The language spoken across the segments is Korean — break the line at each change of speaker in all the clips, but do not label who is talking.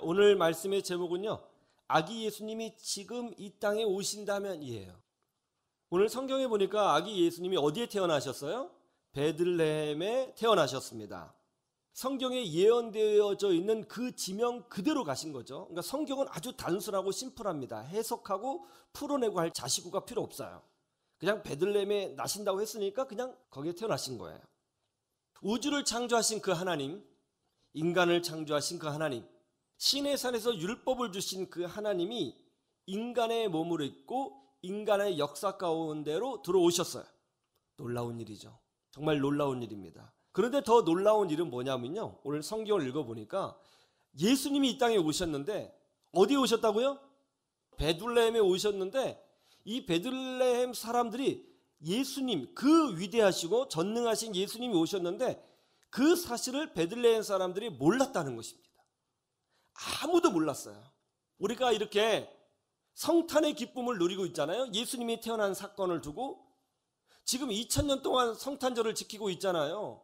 오늘 말씀의 제목은요, 아기 예수님이 지금 이 땅에 오신다면이에요. 오늘 성경에 보니까 아기 예수님이 어디에 태어나셨어요? 베들레헴에 태어나셨습니다. 성경에 예언되어져 있는 그 지명 그대로 가신 거죠. 그러니까 성경은 아주 단순하고 심플합니다. 해석하고 풀어내고 할 자시구가 필요 없어요. 그냥 베들레헴에 나신다고 했으니까 그냥 거기에 태어나신 거예요. 우주를 창조하신 그 하나님, 인간을 창조하신 그 하나님, 시내산에서 율법을 주신 그 하나님이 인간의 몸을 입고 인간의 역사 가운데로 들어오셨어요. 놀라운 일이죠. 정말 놀라운 일입니다. 그런데 더 놀라운 일은 뭐냐면요, 오늘 성경을 읽어보니까 예수님이 이 땅에 오셨는데 어디에 오셨다고요? 베들레헴에 오셨는데 이 베들레헴 사람들이 예수님, 그 위대하시고 전능하신 예수님이 오셨는데 그 사실을 베들레헴 사람들이 몰랐다는 것입니다. 아무도 몰랐어요. 우리가 이렇게 성탄의 기쁨을 누리고 있잖아요. 예수님이 태어난 사건을 두고 지금 2000년 동안 성탄절을 지키고 있잖아요.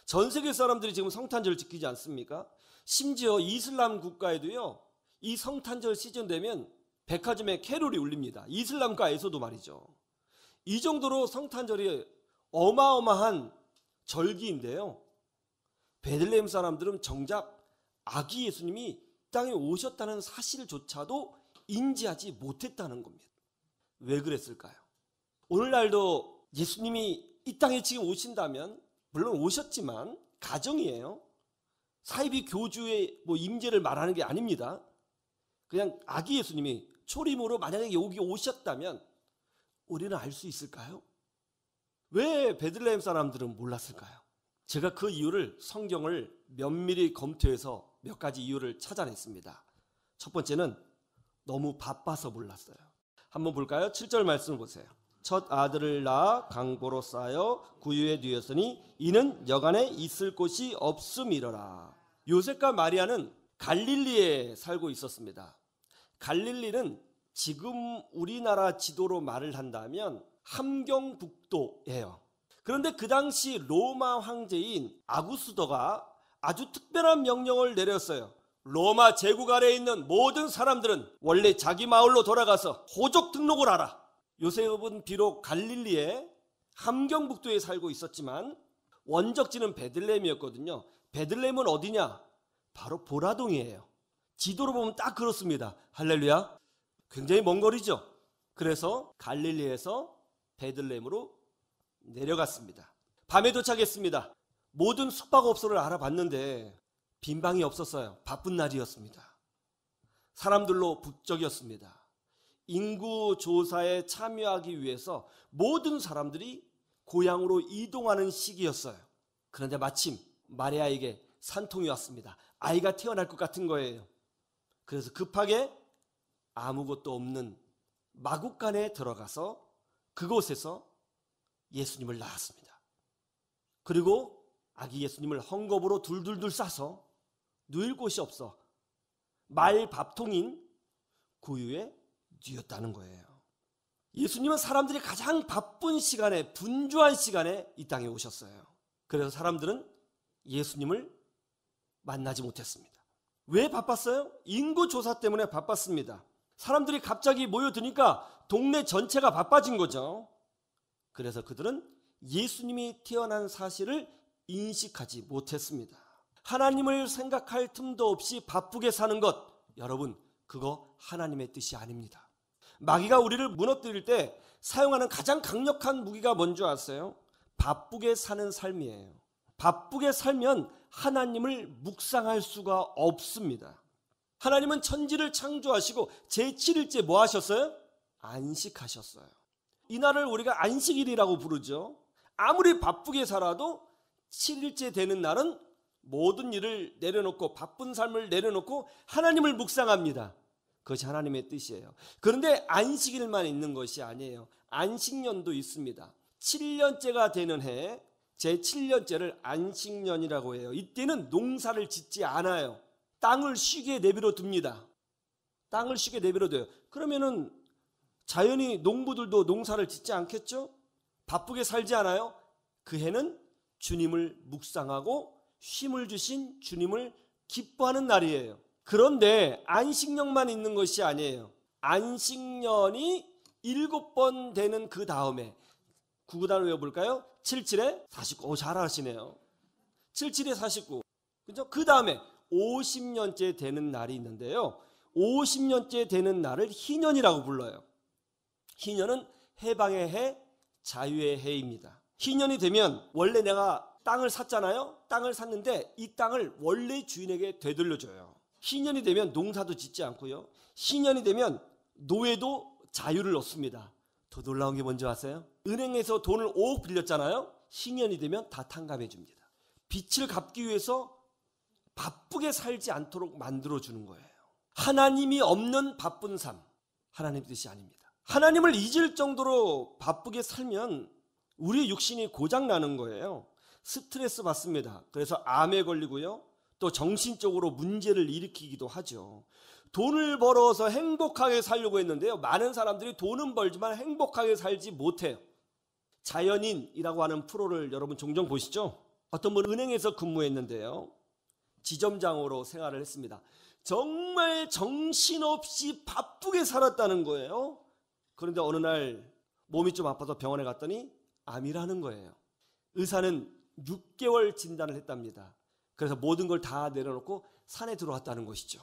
전 세계 사람들이 지금 성탄절을 지키지 않습니까? 심지어 이슬람 국가에도요, 이 성탄절 시즌 되면 백화점에 캐롤이 울립니다. 이슬람가에서도 말이죠. 이 정도로 성탄절이 어마어마한 절기인데요, 베들레헴 사람들은 정작 아기 예수님이 땅에 오셨다는 사실조차도 인지하지 못했다는 겁니다. 왜 그랬을까요? 오늘날도 예수님이 이 땅에 지금 오신다면, 물론 오셨지만 가정이에요. 사이비 교주의 임재를 말하는 게 아닙니다. 그냥 아기 예수님이 초림으로 만약에 여기 오셨다면 우리는 알 수 있을까요? 왜 베들레헴 사람들은 몰랐을까요? 제가 그 이유를 성경을 면밀히 검토해서 몇 가지 이유를 찾아냈습니다. 첫 번째는 너무 바빠서 몰랐어요. 한번 볼까요? 7절 말씀을 보세요. 첫 아들을 낳아 강보로 쌓여 구유에 누였으니 이는 여간에 있을 곳이 없음이러라. 요셉과 마리아는 갈릴리에 살고 있었습니다. 갈릴리는 지금 우리나라 지도로 말을 한다면 함경북도예요. 그런데 그 당시 로마 황제인 아구스도가 아주 특별한 명령을 내렸어요. 로마 제국 아래에 있는 모든 사람들은 원래 자기 마을로 돌아가서 호족 등록을 하라. 요셉은 비록 갈릴리의 함경북도에 살고 있었지만 원적지는 베들레헴이었거든요. 베들레헴은 어디냐? 바로 보라동이에요. 지도로 보면 딱 그렇습니다. 할렐루야. 굉장히 먼 거리죠. 그래서 갈릴리에서 베들레헴으로 내려갔습니다. 밤에 도착했습니다. 모든 숙박업소를 알아봤는데 빈 방이 없었어요. 바쁜 날이었습니다. 사람들로 북적이었습니다. 인구 조사에 참여하기 위해서 모든 사람들이 고향으로 이동하는 시기였어요. 그런데 마침 마리아에게 산통이 왔습니다. 아이가 태어날 것 같은 거예요. 그래서 급하게 아무것도 없는 마구간에 들어가서 그곳에서 예수님을 낳았습니다. 그리고 아기 예수님을 헝겊으로 둘둘둘 싸서 누일 곳이 없어 말 밥통인 구유에 뉘었다는 거예요. 예수님은 사람들이 가장 바쁜 시간에, 분주한 시간에 이 땅에 오셨어요. 그래서 사람들은 예수님을 만나지 못했습니다. 왜 바빴어요? 인구조사 때문에 바빴습니다. 사람들이 갑자기 모여드니까 동네 전체가 바빠진 거죠. 그래서 그들은 예수님이 태어난 사실을 인식하지 못했습니다. 하나님을 생각할 틈도 없이 바쁘게 사는 것, 여러분, 그거 하나님의 뜻이 아닙니다. 마귀가 우리를 무너뜨릴 때 사용하는 가장 강력한 무기가 뭔지 아세요? 바쁘게 사는 삶이에요. 바쁘게 살면 하나님을 묵상할 수가 없습니다. 하나님은 천지를 창조하시고 제7일째 뭐 하셨어요? 안식하셨어요. 이날을 우리가 안식일이라고 부르죠. 아무리 바쁘게 살아도 7일째 되는 날은 모든 일을 내려놓고 바쁜 삶을 내려놓고 하나님을 묵상합니다. 그것이 하나님의 뜻이에요. 그런데 안식일만 있는 것이 아니에요. 안식년도 있습니다. 7년째가 되는 해 제7년째를 안식년이라고 해요. 이때는 농사를 짓지 않아요. 땅을 쉬게 내버려 둡니다. 땅을 쉬게 내버려 둬요. 그러면은 자연히 농부들도 농사를 짓지 않겠죠? 바쁘게 살지 않아요? 그 해는 주님을 묵상하고 쉼을 주신 주님을 기뻐하는 날이에요. 그런데 안식년만 있는 것이 아니에요. 안식년이 7번 되는 그 다음에 구구단을 외워볼까요? 77에 49. 잘 아시네요. 77에 49. 그죠? 그 다음에 50년째 되는 날이 있는데요. 50년째 되는 날을 희년이라고 불러요. 희년은 해방의 해, 자유의 해입니다. 희년이 되면 원래 내가 땅을 샀잖아요. 땅을 샀는데 이 땅을 원래 주인에게 되돌려줘요. 희년이 되면 농사도 짓지 않고요. 희년이 되면 노예도 자유를 얻습니다. 더 놀라운 게 뭔지 아세요? 은행에서 돈을 5억 빌렸잖아요. 희년이 되면 다 탕감해 줍니다. 빚을 갚기 위해서 바쁘게 살지 않도록 만들어주는 거예요. 하나님이 없는 바쁜 삶, 하나님 뜻이 아닙니다. 하나님을 잊을 정도로 바쁘게 살면 우리의 육신이 고장나는 거예요. 스트레스 받습니다. 그래서 암에 걸리고요. 또 정신적으로 문제를 일으키기도 하죠. 돈을 벌어서 행복하게 살려고 했는데요. 많은 사람들이 돈은 벌지만 행복하게 살지 못해요. 자연인이라고 하는 프로를 여러분 종종 보시죠? 어떤 분은 은행에서 근무했는데요. 지점장으로 생활을 했습니다. 정말 정신없이 바쁘게 살았다는 거예요. 그런데 어느 날 몸이 좀 아파서 병원에 갔더니 암이라는 거예요. 의사는 6개월 진단을 했답니다. 그래서 모든 걸 다 내려놓고 산에 들어왔다는 것이죠.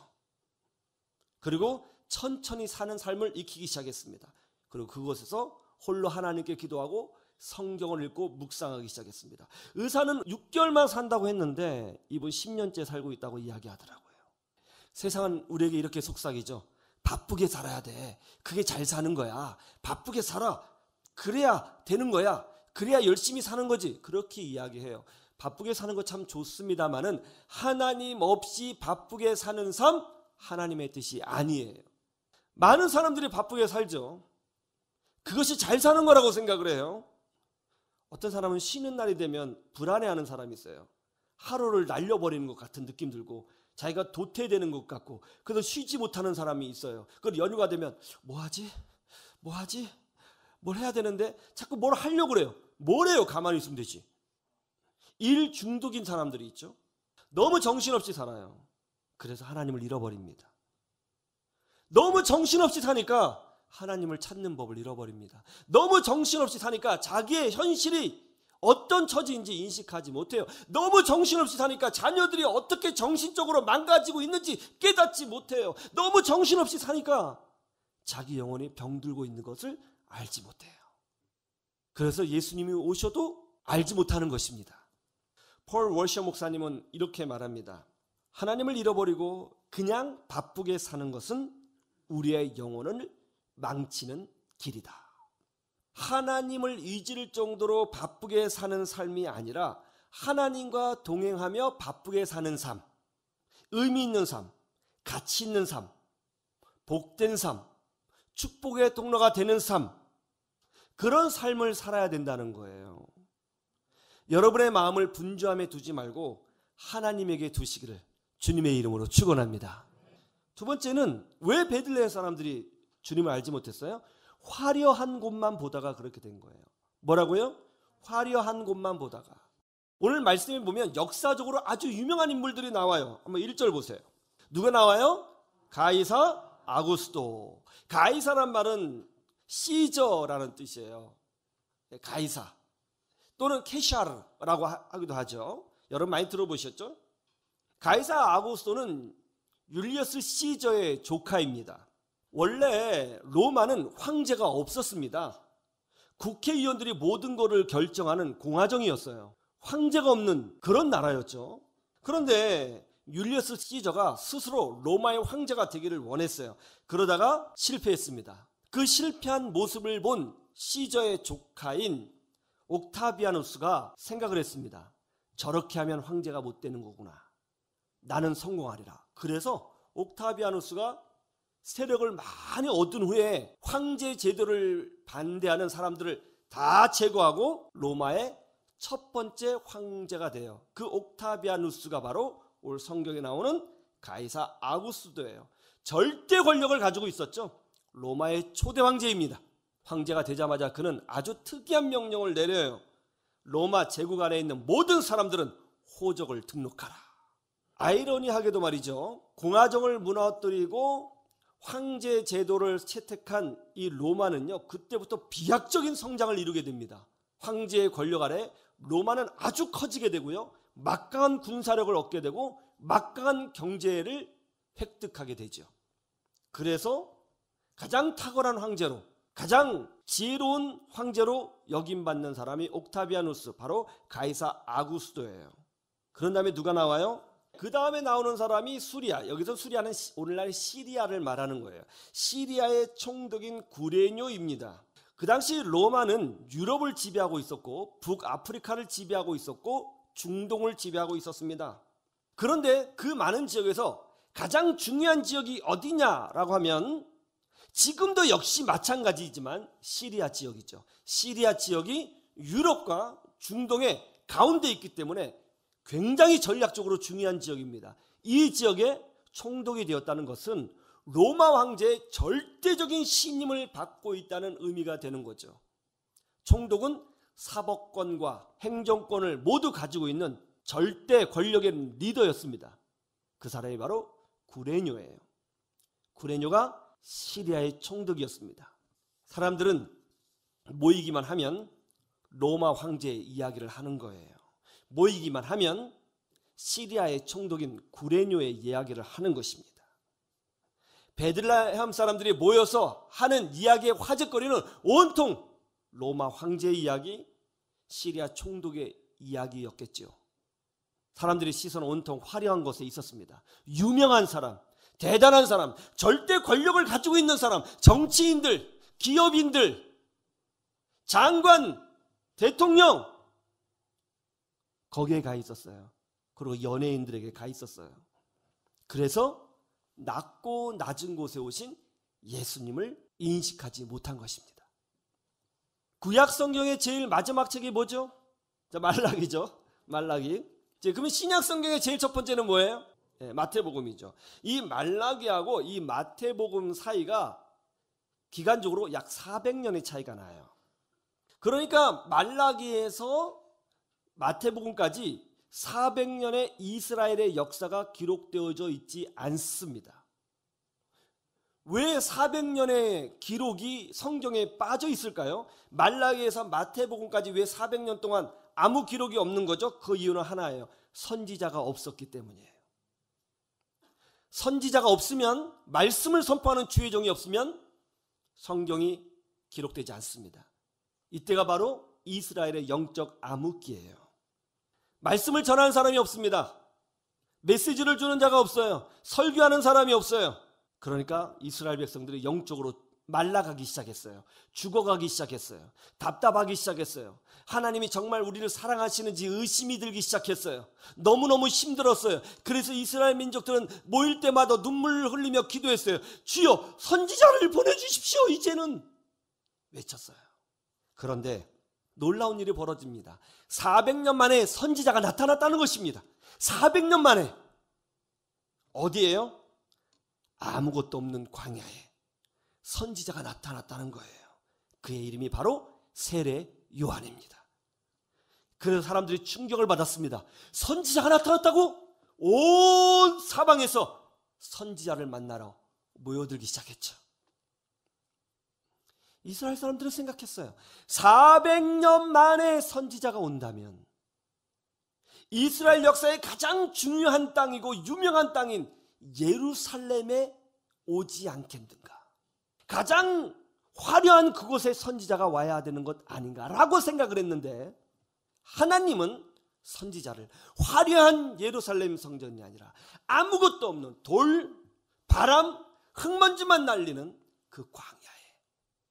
그리고 천천히 사는 삶을 익히기 시작했습니다. 그리고 그곳에서 홀로 하나님께 기도하고 성경을 읽고 묵상하기 시작했습니다. 의사는 6개월만 산다고 했는데 이분 10년째 살고 있다고 이야기하더라고요. 세상은 우리에게 이렇게 속삭이죠. 바쁘게 살아야 돼. 그게 잘 사는 거야. 바쁘게 살아. 그래야 되는 거야. 그래야 열심히 사는 거지. 그렇게 이야기해요. 바쁘게 사는 거 참 좋습니다만은 하나님 없이 바쁘게 사는 삶, 하나님의 뜻이 아니에요. 많은 사람들이 바쁘게 살죠. 그것이 잘 사는 거라고 생각을 해요. 어떤 사람은 쉬는 날이 되면 불안해하는 사람이 있어요. 하루를 날려버리는 것 같은 느낌 들고 자기가 도태되는 것 같고 그래서 쉬지 못하는 사람이 있어요. 그리고 연휴가 되면 뭐하지? 뭘 해야 되는데 자꾸 뭘 하려고 그래요. 뭘 해요? 가만히 있으면 되지. 일 중독인 사람들이 있죠. 너무 정신없이 살아요. 그래서 하나님을 잃어버립니다. 너무 정신없이 사니까 하나님을 찾는 법을 잃어버립니다. 너무 정신없이 사니까 자기의 현실이 어떤 처지인지 인식하지 못해요. 너무 정신없이 사니까 자녀들이 어떻게 정신적으로 망가지고 있는지 깨닫지 못해요. 너무 정신없이 사니까 자기 영혼이 병들고 있는 것을 알지 못해요. 그래서 예수님이 오셔도 알지 못하는 것입니다. 폴 월셔 목사님은 이렇게 말합니다. 하나님을 잃어버리고 그냥 바쁘게 사는 것은 우리의 영혼을 망치는 길이다. 하나님을 잊을 정도로 바쁘게 사는 삶이 아니라 하나님과 동행하며 바쁘게 사는 삶, 의미 있는 삶, 가치 있는 삶, 복된 삶, 축복의 통로가 되는 삶, 그런 삶을 살아야 된다는 거예요. 여러분의 마음을 분주함에 두지 말고 하나님에게 두시기를 주님의 이름으로 축원합니다. 두 번째는 왜 베들레헴 사람들이 주님을 알지 못했어요? 화려한 곳만 보다가 그렇게 된 거예요. 뭐라고요? 화려한 곳만 보다가. 오늘 말씀에 보면 역사적으로 아주 유명한 인물들이 나와요. 한번 1절 보세요. 누가 나와요? 가이사 아구스도. 가이사란 말은 시저라는 뜻이에요. 가이사 또는 케샤르라고 하기도 하죠. 여러분 많이 들어보셨죠? 가이사 아구스도는 율리어스 시저의 조카입니다. 원래 로마는 황제가 없었습니다. 국회의원들이 모든 것을 결정하는 공화정이었어요. 황제가 없는 그런 나라였죠. 그런데 율리어스 시저가 스스로 로마의 황제가 되기를 원했어요. 그러다가 실패했습니다. 그 실패한 모습을 본 시저의 조카인 옥타비아누스가 생각을 했습니다. 저렇게 하면 황제가 못 되는 거구나. 나는 성공하리라. 그래서 옥타비아누스가 세력을 많이 얻은 후에 황제 제도를 반대하는 사람들을 다 제거하고 로마의 첫 번째 황제가 돼요. 그 옥타비아누스가 바로 올 성경에 나오는 가이사 아구스도예요. 절대 권력을 가지고 있었죠. 로마의 초대 황제입니다. 황제가 되자마자 그는 아주 특이한 명령을 내려요. 로마 제국 안에 있는 모든 사람들은 호적을 등록하라. 아이러니하게도 말이죠. 공화정을 무너뜨리고 황제 제도를 채택한 이 로마는요, 그때부터 비약적인 성장을 이루게 됩니다. 황제의 권력 아래 로마는 아주 커지게 되고요, 막강한 군사력을 얻게 되고 막강한 경제를 획득하게 되죠. 그래서 가장 탁월한 황제로, 가장 지혜로운 황제로 역임받는 사람이 옥타비아누스, 바로 가이사 아구스토예요. 그런 다음에 누가 나와요? 그 다음에 나오는 사람이 수리아. 여기서 수리아는 오늘날 시리아를 말하는 거예요. 시리아의 총독인 구레뇨입니다. 그 당시 로마는 유럽을 지배하고 있었고 북아프리카를 지배하고 있었고 중동을 지배하고 있었습니다. 그런데 그 많은 지역에서 가장 중요한 지역이 어디냐라고 하면 지금도 역시 마찬가지이지만 시리아 지역이죠. 시리아 지역이 유럽과 중동의 가운데 있기 때문에 굉장히 전략적으로 중요한 지역입니다. 이 지역에 총독이 되었다는 것은 로마 황제의 절대적인 신임을 받고 있다는 의미가 되는 거죠. 총독은 사법권과 행정권을 모두 가지고 있는 절대 권력의 리더였습니다. 그 사람이 바로 구레뇨예요. 구레뇨가 시리아의 총독이었습니다. 사람들은 모이기만 하면 로마 황제의 이야기를 하는 거예요. 모이기만 하면 시리아의 총독인 구레뇨의 이야기를 하는 것입니다. 베들레헴 사람들이 모여서 하는 이야기의 화제거리는 온통 로마 황제의 이야기, 시리아 총독의 이야기였겠죠. 사람들의 시선은 온통 화려한 곳에 있었습니다. 유명한 사람, 대단한 사람, 절대 권력을 가지고 있는 사람, 정치인들, 기업인들, 장관, 대통령, 거기에 가 있었어요. 그리고 연예인들에게 가 있었어요. 그래서 낮고 낮은 곳에 오신 예수님을 인식하지 못한 것입니다. 구약 성경의 제일 마지막 책이 뭐죠? 말라기죠. 말라기. 그러면 신약 성경의 제일 첫 번째는 뭐예요? 마태복음이죠. 이 말라기하고 이 마태복음 사이가 기간적으로 약 400년의 차이가 나요. 그러니까 말라기에서 마태복음까지 400년의 이스라엘의 역사가 기록되어져 있지 않습니다. 왜 400년의 기록이 성경에 빠져 있을까요? 말라기에서 마태복음까지 왜 400년 동안 아무 기록이 없는 거죠? 그 이유는 하나예요. 선지자가 없었기 때문이에요. 선지자가 없으면, 말씀을 선포하는 주의 종이 없으면 성경이 기록되지 않습니다. 이때가 바로 이스라엘의 영적 암흑기예요. 말씀을 전하는 사람이 없습니다. 메시지를 주는 자가 없어요. 설교하는 사람이 없어요. 그러니까 이스라엘 백성들이 영적으로 말라가기 시작했어요. 죽어가기 시작했어요. 답답하기 시작했어요. 하나님이 정말 우리를 사랑하시는지 의심이 들기 시작했어요. 너무너무 힘들었어요. 그래서 이스라엘 민족들은 모일 때마다 눈물을 흘리며 기도했어요. 주여, 선지자를 보내주십시오. 이제는 외쳤어요. 그런데 놀라운 일이 벌어집니다. 400년 만에 선지자가 나타났다는 것입니다. 400년 만에. 어디에요? 아무것도 없는 광야에 선지자가 나타났다는 거예요. 그의 이름이 바로 세례 요한입니다. 그래서 사람들이 충격을 받았습니다. 선지자가 나타났다고? 온 사방에서 선지자를 만나러 모여들기 시작했죠. 이스라엘 사람들은 생각했어요. 400년 만에 선지자가 온다면 이스라엘 역사의 가장 중요한 땅이고 유명한 땅인 예루살렘에 오지 않겠는가. 가장 화려한 그곳에 선지자가 와야 되는 것 아닌가라고 생각을 했는데, 하나님은 선지자를 화려한 예루살렘 성전이 아니라 아무것도 없는 돌, 바람, 흙먼지만 날리는 그 광야에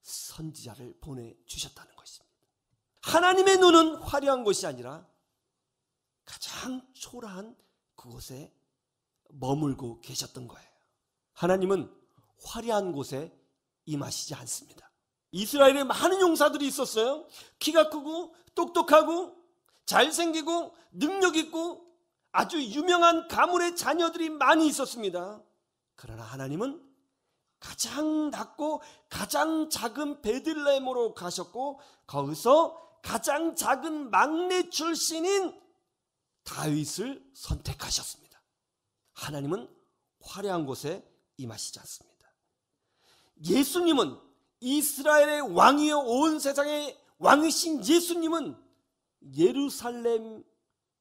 선지자를 보내주셨다는 것입니다. 하나님의 눈은 화려한 곳이 아니라 가장 초라한 그곳에 머물고 계셨던 거예요. 하나님은 화려한 곳에 임하시지 않습니다. 이스라엘에 많은 용사들이 있었어요. 키가 크고 똑똑하고 잘생기고 능력 있고 아주 유명한 가문의 자녀들이 많이 있었습니다. 그러나 하나님은 가장 낮고 가장 작은 베들레헴으로 가셨고 거기서 가장 작은 막내 출신인 다윗을 선택하셨습니다. 하나님은 화려한 곳에 임하시지 않습니다. 예수님은 이스라엘의 왕이요 온 세상의 왕이신 예수님은 예루살렘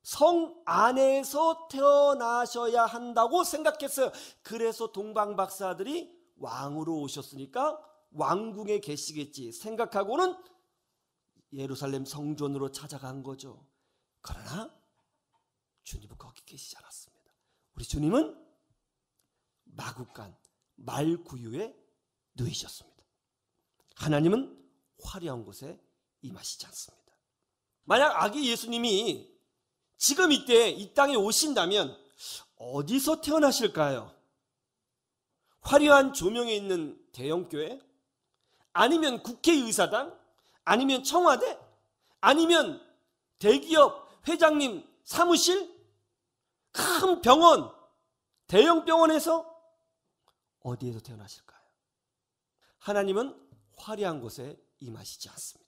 성 안에서 태어나셔야 한다고 생각했어요. 그래서 동방박사들이 왕으로 오셨으니까 왕궁에 계시겠지 생각하고는 예루살렘 성전으로 찾아간 거죠. 그러나 주님은 거기 계시지 않았습니다. 우리 주님은 마구간 말구유에 누이셨습니다. 하나님은 화려한 곳에 임하시지 않습니다. 만약 아기 예수님이 지금 이때 이 땅에 오신다면 어디서 태어나실까요? 화려한 조명에 있는 대형교회? 아니면 국회의사당? 아니면 청와대? 아니면 대기업 회장님 사무실? 큰 병원, 대형 병원에서? 어디에서 태어나실까요? 하나님은 화려한 곳에 임하시지 않습니다.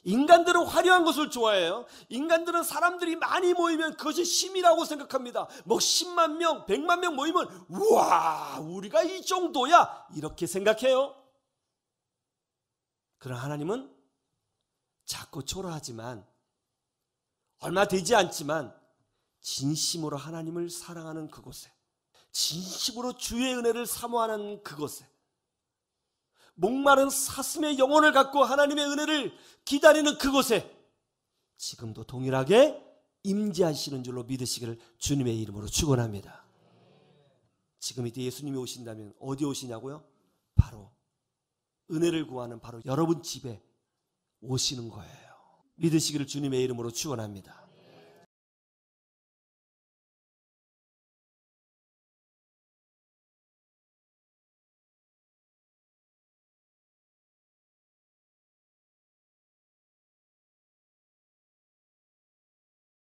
인간들은 화려한 것을 좋아해요. 인간들은 사람들이 많이 모이면 그것이 힘이라고 생각합니다. 뭐 10만 명, 100만 명 모이면 우와, 우리가 이 정도야 이렇게 생각해요. 그러나 하나님은 작고 초라하지만 얼마 되지 않지만 진심으로 하나님을 사랑하는 그곳에, 진심으로 주의 은혜를 사모하는 그곳에, 목마른 사슴의 영혼을 갖고 하나님의 은혜를 기다리는 그곳에 지금도 동일하게 임재하시는 줄로 믿으시기를 주님의 이름으로 축원합니다. 지금 이때 예수님이 오신다면 어디 오시냐고요? 바로 은혜를 구하는 바로 여러분 집에 오시는 거예요. 믿으시기를 주님의 이름으로 축원합니다.